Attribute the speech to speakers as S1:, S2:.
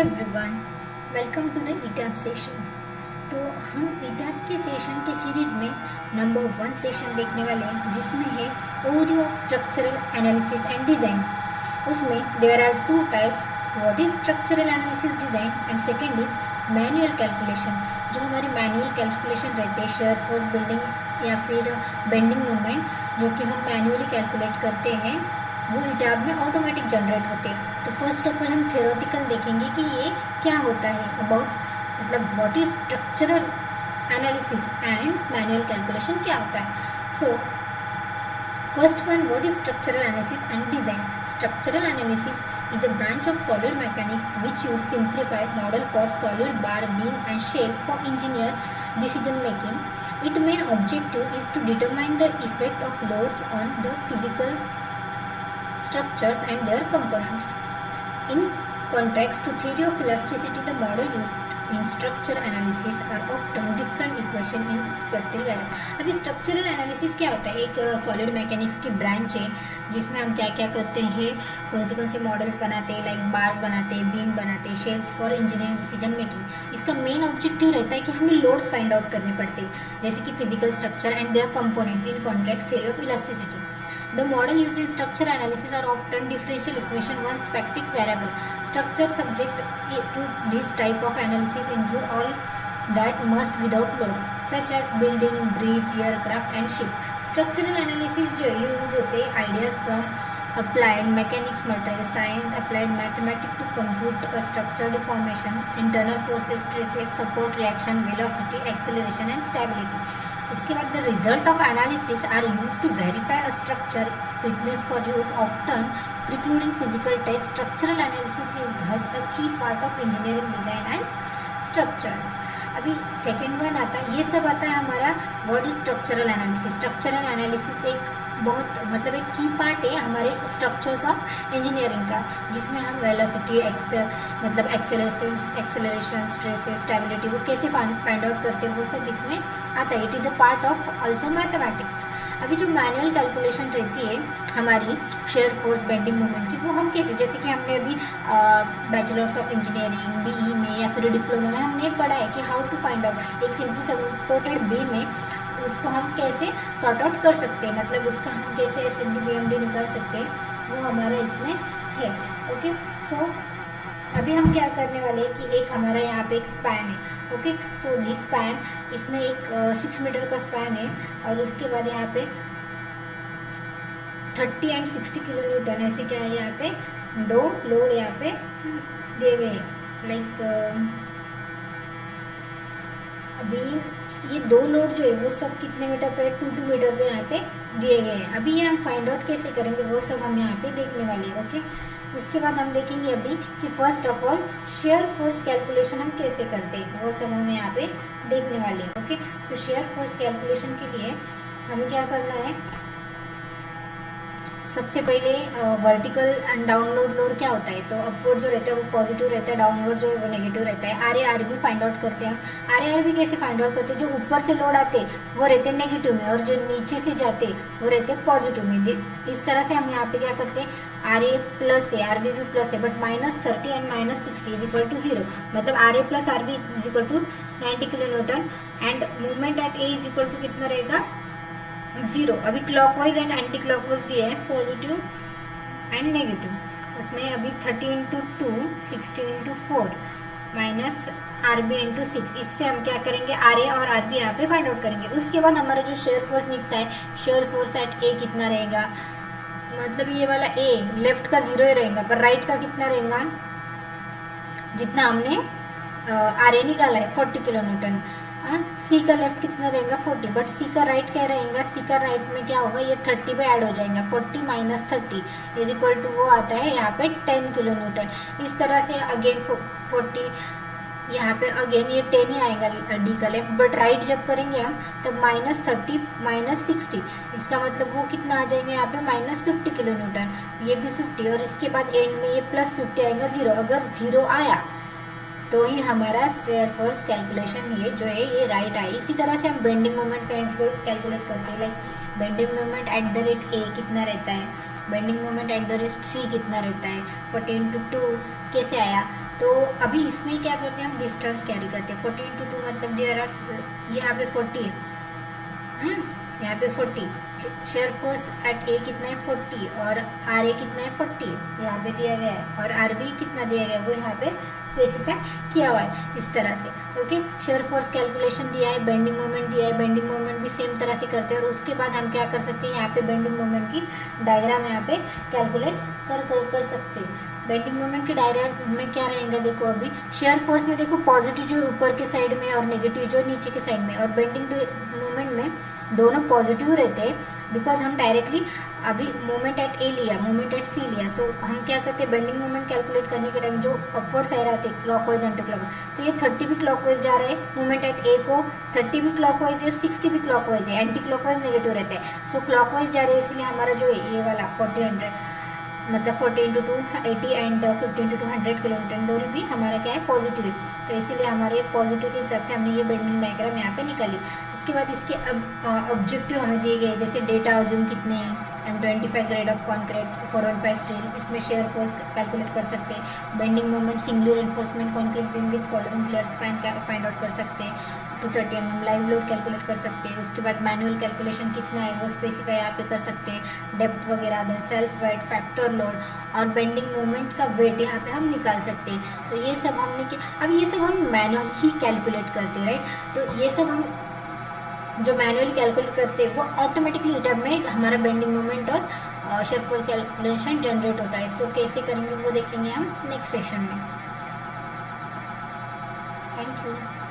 S1: Everyone, welcome to the ETAP session. तो हम ईटैप के सेशन के सीरीज़ में नंबर 1 सेशन देखने वाले हैं, जिसमें है overview of structural analysis and design. उसमें there are 2 types, what is structural analysis design and second is manual calculation. जो हमारे मैनुअल कैलकुलेशन रहते हैं, शेयर फोर्स बिल्डिंग या फिर बेंडिंग मूवमेंट, जो कि हम मैनुअली कैलकुलेट करते हैं, वो ईटैप में ऑटोमेटिक जनरेट होते हैं। तो फर्स्ट ऑफ ऑल हम थ्योरेटिकल देखेंगे कि ये क्या होता है, अबाउट मतलब what is structural analysis and manual calculation क्या होता है। So first one, what is structural analysis and design. Structural analysis is a branch of solid mechanics which use simplified model for solid bar, beam and shape for engineer decision making. Its main objective is to determine the effect of loads on the physical structures and their components. In contrast to theory of elasticity, the model used in structure analysis are often different equation in spectral variable. अभी structural analysis क्या होता है? एक solid mechanics की branch है जिसमें हम क्या क्या करते हैं, कौन से मॉडल्स बनाते हैं, लाइक बार्स बनाते हैं, बीम बनाते हैं, shells for engineering decision making. इसका मेन ऑब्जेक्टिव रहता है कि हमें लोड्स फाइंड आउट करने पड़ते हैं, जैसे कि physical structure and their component in contract theory of elasticity. The model used in structure analysis are often differential equation, one static variable. Structure subject to this type of analysis include all that must without load, such as building, bridge, aircraft and ship. Structural analysis जो use होते हैं ideas from applied mechanics, material science, applied mathematics to compute a structure deformation, internal forces, stresses, support, reaction, velocity, acceleration and stability. उसके बाद the result of analysis are used to verify a structure fitness for use, often precluding physical test. Structural analysis is thus a key part of engineering design and structures. अभी second one आता है, ये सब आता है हमारा what is structural analysis. Structural analysis एक बहुत मतलब एक की पार्ट है हमारे स्ट्रक्चर्स ऑफ इंजीनियरिंग का, जिसमें हम वेलोसिटी मतलब एक्सेलरेशन, स्ट्रेसेस, स्टेबिलिटी वो कैसे फाइंड आउट करते हैं, वो सब इसमें आता है. It is a part of also mathematics. अभी जो मैनुअल कैलकुलेशन रहती है हमारी शेयर फोर्स बेंडिंग मूवमेंट की, वो हम कैसे, जैसे कि हमने अभी बैचलर्स ऑफ इंजीनियरिंग बीई में या फिर डिप्लोमा में हमने पढ़ा है कि हाउ टू फाइंड आउट एक सिंपल सपोर्टेड बीम में उसको हम कैसे सॉर्ट आउट कर सकते हैं, मतलब उसका हम कैसे एसएमडी बीएमडी निकाल सकते हैं, वो हमारा इसमें है. ओके, सो अभी हम क्या करने वाले हैं कि एक हमारा यहाँ पे एक स्पैन है. ओके, सो दिस स्पैन, इसमें एक 6 मीटर का स्पैन है और उसके बाद यहाँ पे 30 एंड 60 किलो न्यूटन ऐसे क्या है, यहाँ पे 2 लोड यहाँ पे दिए गए हैं. लाइक अभी ये 2 लोड जो है वो सब कितने मीटर पे, 2 मीटर पे यहाँ पे दिए गए हैं. अभी ये हम फाइंड आउट कैसे करेंगे वो सब हम यहाँ पे देखने वाले हैं. ओके, उसके बाद हम देखेंगे अभी कि first of all shear force calculation हम कैसे करते हैं, वो सब हम यहाँ पे देखने वाले हैं. ओके, सो शेयर फोर्स कैलकुलेशन के लिए हमें क्या करना है, सबसे पहले वर्टिकल एंड डाउनवर्ड लोड क्या होता है, तो अपवर्ड जो रहता है वो पॉजिटिव रहता है, डाउनवर्ड जो है वो नेगेटिव रहता है. R A R B find out करते हैं. आर ए आर बी कैसे फाइंड आउट करते हैं, जो ऊपर से लोड आते हैं वो रहते हैं नेगेटिव में और जो नीचे से जाते हैं वो रहते हैं पॉजिटिव में. इस तरह से हम यहाँ पे क्या करते हैं, आर ए प्लस है, आर बी भी प्लस है, but -30 and -60 is equal to 0. मतलब R A plus R B is equal to 90 kilo newton and movement at A is equal to कितना रहेगा, 0. अभी क्लॉकवाइज एंड एंटी क्लॉकवाइज ये है, positive and negative. उसमें अभी 30 into 2 60 into 4 minus R B into 6. इससे हम क्या करेंगे, आर ए और आर बी यहाँ पे फाइंड आउट करेंगे. उसके बाद हमारा जो शेयर फोर्स निकलता है, शेयर फोर्स एट ए कितना रहेगा, मतलब ये वाला ए लेफ्ट का 0 ही रहेगा, पर राइट का कितना रहेगा, जितना हमने आर ए निकाला है 40 किलो न्यूटन. सी का लेफ्ट कितना रहेगा 40, बट सी का राइट क्या रहेगा, सी का राइट में क्या होगा, ये 30 पे ऐड हो जाएगा. 40 माइनस 30 इज इक्वल टू वो आता है यहाँ पे 10 किलो न्यूटन. इस तरह से अगेन 40 यहाँ पे अगेन ये 10 ही आएगा डी का लेफ्ट, बट राइट जब करेंगे हम तब -30 -60, इसका मतलब वो कितना आ जाएगा यहाँ पे -50 किलो न्यूटन, ये भी 50 और इसके बाद एंड में ये +50 आएगा 0. अगर 0 आया तो ही हमारा शेयर फोर्स कैलकुलेशन ये जो है ये राइट आए. इसी तरह से हम बेंडिंग मोमेंट कैलकुलेट करते हैं. Like bending moment at the rate A कितना रहता है, bending moment at the rate C कितना रहता है, 40 इंटू 2 कैसे आया, तो अभी इसमें क्या करते हैं, हम डिस्टेंस कैरी करते हैं। 40 × 2 मतलब देयर आर, यहाँ पे 40 है, यहाँ पे 40। शेयर फोर्स एट ए कितना है 40, और आर ए कितना है 40 यहाँ पे दिया गया है, और आर बी कितना दिया गया है वो यहाँ पे स्पेसिफाई किया हुआ है इस तरह से। ओके, शेयर फोर्स कैलकुलेशन दिया है, बेंडिंग मोमेंट दिया है, बेंडिंग मोमेंट भी सेम तरह से करते हैं। और उसके बाद हम क्या कर सकते हैं, यहाँ पे बेंडिंग मोमेंट की डायग्राम यहाँ पे कैलकुलेट कर सकते हैं। बेंडिंग मोमेंट के डायग्राम में क्या रहेगा, देखो अभी शेयर फोर्स में देखो पॉजिटिव जो ऊपर के साइड में और नेगेटिव जो नीचे के साइड में, और बेंडिंग मोमेंट में दोनों पॉजिटिव रहते हैं, बिकॉज हम डायरेक्टली अभी मोमेंट एट ए लिया, मोमेंट एट सी लिया। सो हम क्या करते हैं, बेंडिंग मोमेंट कैलकुलेट करने के टाइम जो अपवर्ड आ रहे थे क्लॉकवाइज एंटी क्लॉकवाइज, तो ये 30 भी क्लॉकवाइज जा रहा है मोमेंट एट ए को, 30 भी क्लॉकवाइज है और 60 भी क्लॉकवाइज है, एंटी क्लॉकवाइज नेगेटिव रहता है। सो क्लॉकवाइज जा रहे हैं, इसलिए हमारा जो ये वाला 40 मतलब 40 × 2 80 एंड 15 × 2 100 किलोमीटर दूरी भी हमारा क्या है पॉजिटिव है। तो इसीलिए हमारे पॉजिटिव के हिसाब से हमने ये बेंडिंग डायग्राम यहाँ पे निकाली। इसके बाद इसके अब ऑब्जेक्टिव हमें दिए गए, जैसे डेटा अज्यूम कितने हैं, M25 grade of concrete 415 steel, इसमें शेयर फोर्स कैलकुलेट कर सकते हैं। Bending moment singular enforcement concrete beam with following clear span find out कर सकते हैं। 230 mm लाइव लोड कैलकुलेट कर सकते हैं। उसके बाद मैनुअल कैलकुलेशन कितना है वो स्पेसिफाई यहाँ पे कर सकते हैं। डेप्थ वगैरह, then self weight, factor load और बेंडिंग मोमेंट का वेट यहाँ पे हम निकाल सकते हैं। तो ये सब हमने अब ये सब हम मैनुअल ही कैलकुलेट करते हैं, राइट। तो ये सब हम जो मैनुअली कैलकुलेट करते हैं वो ऑटोमेटिकली ईटब में हमारा बेंडिंग मोमेंट और शेयर फोर्स कैलकुलेशन जनरेट होता है। सो कैसे करेंगे वो देखेंगे हम नेक्स्ट सेशन में। Thank you.